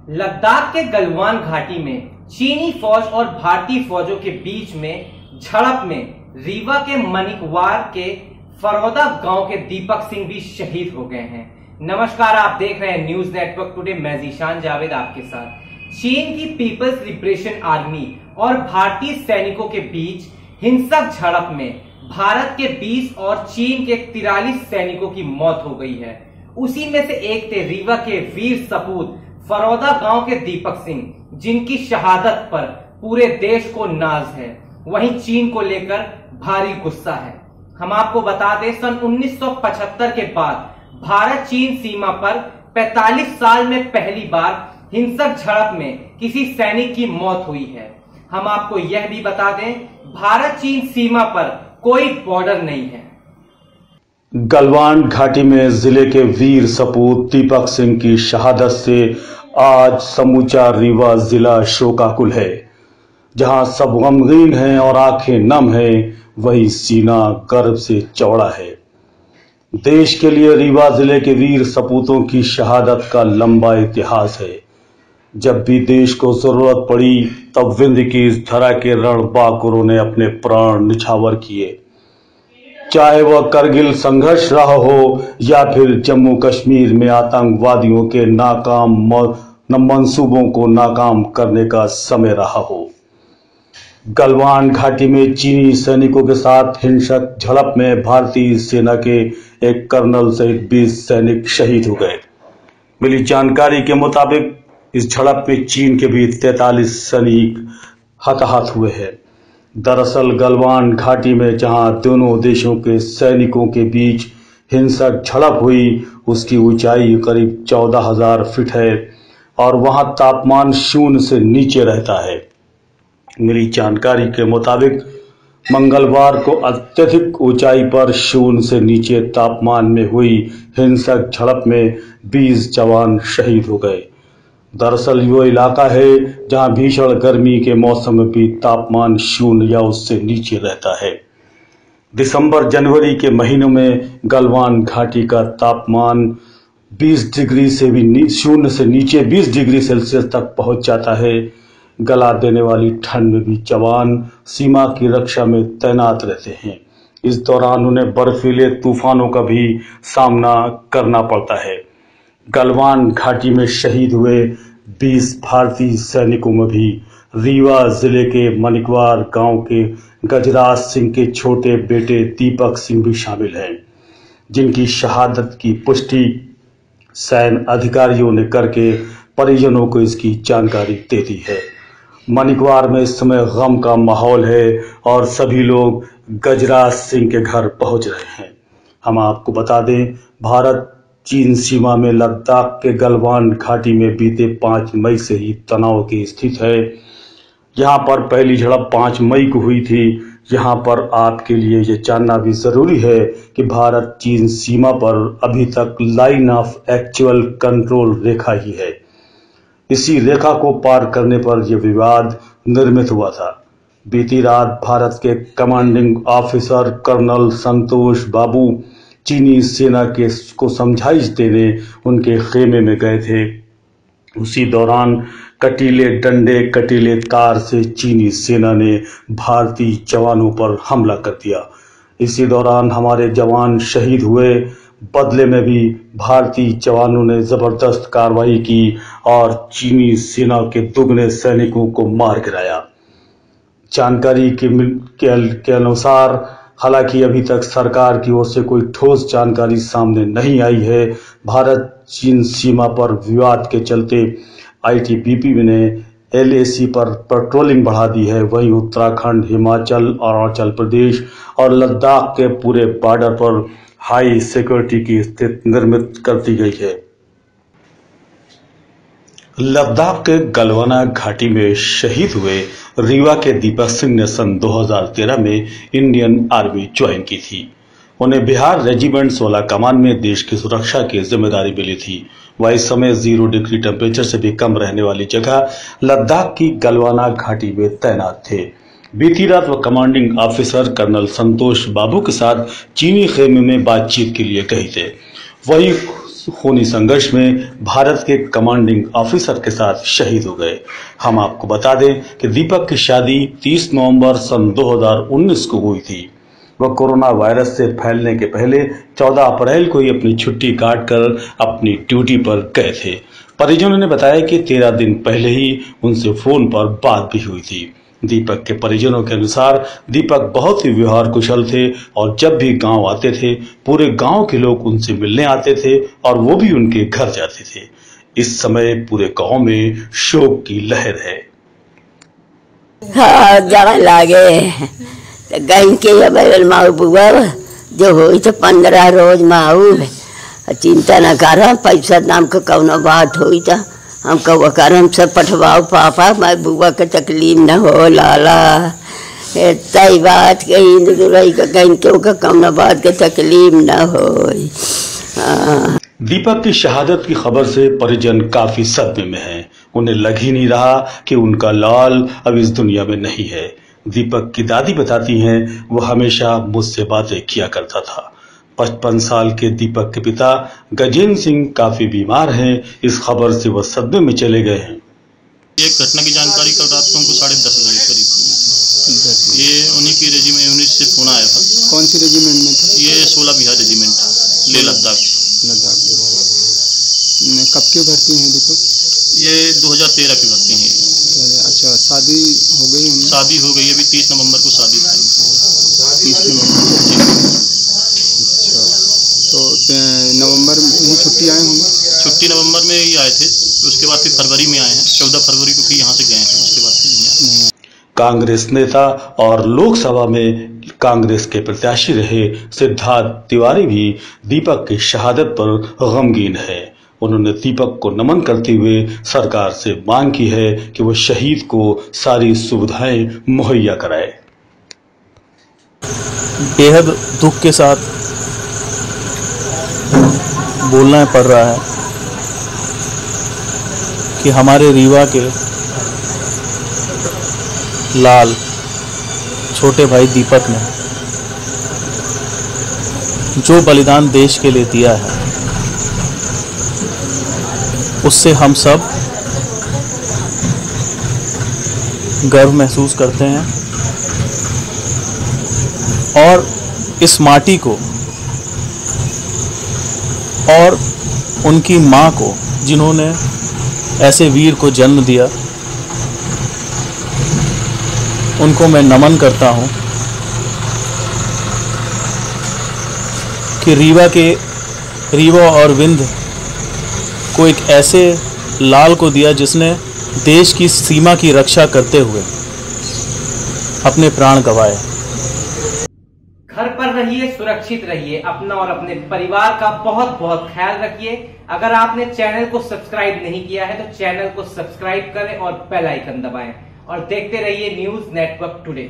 लद्दाख के गलवान घाटी में चीनी फौज और भारतीय फौजों के बीच में झड़प में रीवा के मनिकवार के फरौदा गांव के दीपक सिंह भी शहीद हो गए हैं। नमस्कार, आप देख रहे हैं न्यूज नेटवर्क टुडे। मैं जीशान जावेद आपके साथ। चीन की पीपल्स लिबरेशन आर्मी और भारतीय सैनिकों के बीच हिंसक झड़प में भारत के 20 और चीन के 43 सैनिकों की मौत हो गई है। उसी में से एक थे रीवा के वीर सपूत फरौदा गांव के दीपक सिंह, जिनकी शहादत पर पूरे देश को नाज है। वहीं चीन को लेकर भारी गुस्सा है। हम आपको बता दें, सन 1975 के बाद भारत चीन सीमा पर 45 साल में पहली बार हिंसक झड़प में किसी सैनिक की मौत हुई है। हम आपको यह भी बता दें, भारत चीन सीमा पर कोई बॉर्डर नहीं है। गलवान घाटी में जिले के वीर सपूत दीपक सिंह की शहादत से आज समूचा रीवा जिला शोकाकुल है। जहां सब गमगीन हैं और आंखें नम हैं, वही सीना गर्व से चौड़ा है। देश के लिए रीवा जिले के वीर सपूतों की शहादत का लंबा इतिहास है। जब भी देश को जरूरत पड़ी, तब विंध्य की इस धरा के रणबांकुरों ने अपने प्राण निछावर किए। चाहे वह करगिल संघर्ष रहा हो या फिर जम्मू कश्मीर में आतंकवादियों के नाकाम मंसूबों को नाकाम करने का समय रहा हो। गलवान घाटी में चीनी सैनिकों के साथ हिंसक झड़प में भारतीय सेना के एक कर्नल सहित 20 सैनिक शहीद हो गए। मिली जानकारी के मुताबिक इस झड़प में चीन के भी 43 सैनिक हताहत हुए हैं। दरअसल गलवान घाटी में जहां दोनों देशों के सैनिकों के बीच हिंसक झड़प हुई, उसकी ऊंचाई करीब 14,000 फीट है और वहां तापमान शून्य से नीचे रहता है। मिली जानकारी के मुताबिक मंगलवार को अत्यधिक ऊंचाई पर शून्य से नीचे तापमान में हुई हिंसक झड़प में 20 जवान शहीद हो गए। दरअसल वो इलाका है जहां भीषण गर्मी के मौसम में भी तापमान शून्य या उससे नीचे रहता है। दिसंबर जनवरी के महीनों में गलवान घाटी का तापमान 20 डिग्री से भी शून्य से नीचे 20 डिग्री सेल्सियस तक पहुंच जाता है। गला देने वाली ठंड में भी जवान सीमा की रक्षा में तैनात रहते हैं। इस दौरान उन्हें बर्फीले तूफानों का भी सामना करना पड़ता है। गलवान घाटी में शहीद हुए 20 भारतीय सैनिकों में भी रीवा जिले के मनिकवार गांव के गजराज सिंह के छोटे बेटे दीपक सिंह भी शामिल हैं, जिनकी शहादत की पुष्टि सैन्य अधिकारियों ने करके परिजनों को इसकी जानकारी दे दी है। मनिकवार में इस समय गम का माहौल है और सभी लोग गजराज सिंह के घर पहुंच रहे हैं। हम आपको बता दें, भारत चीन सीमा में लद्दाख के गलवान घाटी में बीते 5 मई से ही तनाव की स्थिति है। यहां पर पहली झड़प 5 मई को हुई थी। यहां पर आपके लिए ये जानना भी जरूरी है कि भारत चीन सीमा पर अभी तक लाइन ऑफ एक्चुअल कंट्रोल रेखा ही है। इसी रेखा को पार करने पर यह विवाद निर्मित हुआ था। बीती रात भारत के कमांडिंग ऑफिसर कर्नल संतोष बाबू चीनी सेना को समझाइश देने उनके खेमे में गए थे। उसी दौरान कटीले डंडे कटीले तार से चीनी सेना ने भारतीय जवानों पर हमला कर दिया। इसी दौरान हमारे जवान शहीद हुए। बदले में भी भारतीय जवानों ने जबरदस्त कार्रवाई की और चीनी सेना के दुगने सैनिकों को मार गिराया। जानकारी के अनुसार हालांकि अभी तक सरकार की ओर से कोई ठोस जानकारी सामने नहीं आई है। भारत चीन सीमा पर विवाद के चलते आईटीबीपी ने एलएसी पर पेट्रोलिंग बढ़ा दी है। वहीं उत्तराखंड, हिमाचल, अरुणाचल प्रदेश और लद्दाख के पूरे बॉर्डर पर हाई सिक्योरिटी की स्थिति निर्मित कर दी गई है। लद्दाख के गलवाना घाटी में शहीद हुए रीवा के दीपक सिंह ने सन 2013 में इंडियन आर्मी ज्वाइन की थी। उन्हें बिहार रेजिमेंट 16 कमान में देश की सुरक्षा की जिम्मेदारी मिली थी। वह इस समय 0 डिग्री टेम्परेचर से भी कम रहने वाली जगह लद्दाख की गलवाना घाटी में तैनात थे। बीती रात वह कमांडिंग ऑफिसर कर्नल संतोष बाबू के साथ चीनी खेमे में बातचीत के लिए गए थे। वही खूनी संघर्ष में भारत के कमांडिंग ऑफिसर के साथ शहीद हो गए। हम आपको बता दें कि दीपक की शादी 30 नवंबर सन 2019 को हुई थी। वह कोरोना वायरस से फैलने के पहले 14 अप्रैल को ही अपनी छुट्टी काटकर अपनी ड्यूटी पर गए थे। परिजनों ने बताया कि 13 दिन पहले ही उनसे फोन पर बात भी हुई थी। दीपक के परिजनों के अनुसार दीपक बहुत ही व्यवहार कुशल थे और जब भी गांव आते थे पूरे गांव के लोग उनसे मिलने आते थे और वो भी उनके घर जाते थे। इस समय पूरे गांव में शोक की लहर है। हाँ, जरा लागे गई के माऊ बुआ जो हुई तो 15 रोज माऊ चिंता न कर, पैसा नाम का कौनो बात हुई तो हम कहो कर हम सब पठवाओ पापा, मैं बुआ के तकलीफ न हो लाला। तई बात कहीं क्यों का कौनो बात के तकलीफ न हो। दीपक की शहादत की खबर से परिजन काफी सदमे में हैं। उन्हें लग ही नहीं रहा कि उनका लाल अब इस दुनिया में नहीं है। दीपक की दादी बताती हैं वो हमेशा मुझसे बातें किया करता था। 55 साल के दीपक के पिता गजेंद्र सिंह काफी बीमार हैं। इस खबर से वह सदमे में चले गए हैं। ये घटना की जानकारी कल रात को हमको 10:30 बजे करीब हुई थी। ये उन्हीं की रेजिमेंट यूनिट से फोन आया था। कौन सी रेजिमेंट में था? ये 16 बिहार रेजिमेंट ले लद्दाख। कब के भर्ती हैं दीपक? ये 2013 की भर्ती हैं। अच्छा, शादी हो गई? शादी हो गई, अभी 30 नवंबर को शादी था। 30 नवंबर। अच्छा, तो नवंबर में ही छुट्टी आए होंगे? छुट्टी नवंबर में ही आए थे, उसके बाद फिर फरवरी में आए हैं। 14 फरवरी को फिर यहाँ से गए हैं, उसके बाद फिर नहीं आए। कांग्रेस नेता और लोकसभा में कांग्रेस के प्रत्याशी रहे सिद्धार्थ तिवारी भी दीपक की शहादत पर गमगीन है। उन्होंने दीपक को नमन करते हुए सरकार से मांग की है कि वो शहीद को सारी सुविधाएं मुहैया कराए। बेहद दुख के साथ बोलना पड़ रहा है कि हमारे रीवा के लाल छोटे भाई दीपक ने जो बलिदान देश के लिए दिया है उससे हम सब गर्व महसूस करते हैं और इस माटी को और उनकी मां को जिन्होंने ऐसे वीर को जन्म दिया उनको मैं नमन करता हूं कि रीवा और विंध्य को एक ऐसे लाल को दिया जिसने देश की सीमा की रक्षा करते हुए अपने प्राण गंवाए। घर पर रहिए, सुरक्षित रहिए, अपना और अपने परिवार का बहुत बहुत ख्याल रखिए। अगर आपने चैनल को सब्सक्राइब नहीं किया है तो चैनल को सब्सक्राइब करें और बेल आइकन दबाएं और देखते रहिए न्यूज नेटवर्क टुडे।